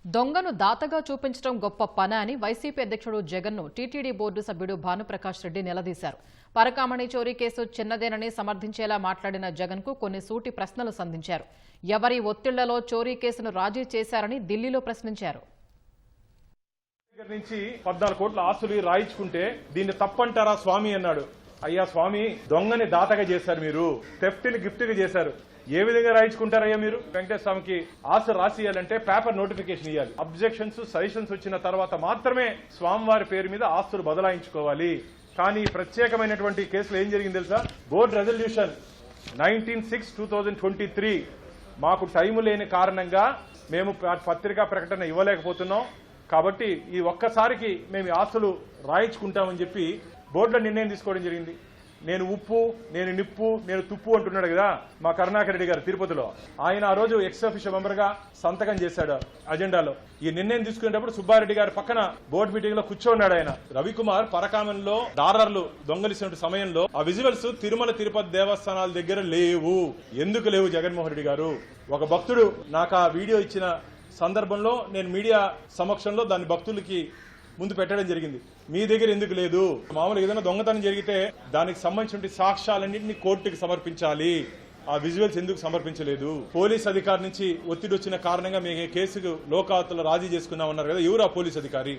దొంగను దాతగా చూపించడం గొప్ప పని అని వైసీపీ అధ్యక్షుడు జగన్ను టీటీడీ బోర్డు సభ్యుడు భానుప్రకాష్ రెడ్డి నిలదీశారు. పరకామణి చోరీ కేసు చిన్నదేనని సమర్థించేలా మాట్లాడిన జగన్కు కొన్ని సూటి ప్రశ్నలు సంధించారు. ఎవరి ఒత్తిళ్లలో చోరీ కేసును రాజీ చేశారని ఢిల్లీలో ప్రశ్నించారు. నుంచి 14 కోట్ల ఆస్తులు రాయించుకుంటే దీన్ని తప్పంటారా స్వామి అన్నాడు. అయ్యా స్వామి, దొంగని దాతగా చేశారు, మీరు థెఫ్ట్ని గిఫ్ట్గా చేశారు. ఏ విధంగా రాయించుకుంటారయ్యా మీరు? వెంకటేశ్వర స్వామికి ఆస్తి రాసియాలంటే పేపర్ నోటిఫికేషన్ ఇవ్వాలి. అబ్జెక్షన్స్ సజెషన్స్ వచ్చిన తర్వాత మాత్రమే స్వామివారి పేరు మీద ఆస్తులు బదలాయించుకోవాలి. కానీ ప్రత్యేకమైనటువంటి కేసులో ఏం జరిగింది తెలుసా? బోర్డు రెజల్యూషన్ 19/6/2023 మాకు టైం లేని కారణంగా మేము పత్రికా ప్రకటన ఇవ్వలేకపోతున్నాం. కాబట్టి ఈ ఒక్కసారికి మేము ఆస్తులు రాయించుకుంటామని చెప్పి బోర్డులో నిర్ణయం తీసుకోవడం జరిగింది. నేను ఉప్పు, నేను నిప్పు, నేను తుప్పు అంటున్నాడు కదా మా కరుణాకర్ రెడ్డి గారు తిరుపతిలో. ఆయన ఆ రోజు ఎక్స్ ఆఫీషియల్ మెంబర్ గా సంతకం చేశాడు అజెండాలో. ఈ నిర్ణయం తీసుకునేటప్పుడు సుబ్బారెడ్డి గారి పక్కన బోర్డు మీటింగ్ లో కూర్చోన్నాడు ఆయన. రవికుమార్ పరకామణిలో డాలర్లు దొంగలిసిన సమయంలో ఆ విజువల్స్ తిరుమల తిరుపతి దేవస్థానాల దగ్గర లేవు. ఎందుకు లేవు జగన్మోహన్ రెడ్డి గారు? ఒక భక్తుడు నాకు ఆ వీడియో ఇచ్చిన సందర్భంలో నేను మీడియా సమక్షంలో దాన్ని భక్తులకి ముందు పెట్టడం జరిగింది. మీ దగ్గర ఎందుకు లేదు? మామూలుగా ఏదైనా దొంగతనం జరిగితే దానికి సంబంధించిన సాక్ష్యాలన్నింటినీ కోర్టుకి సమర్పించాలి. ఆ విజువల్స్ ఎందుకు సమర్పించలేదు? పోలీస్ అధికారి నుంచి ఒత్తిడి వచ్చిన కారణంగా మేము కేసుకు లోకావతలో రాజీ చేసుకున్నామన్నారు కదా, ఎవరు ఆ పోలీస్ అధికారి?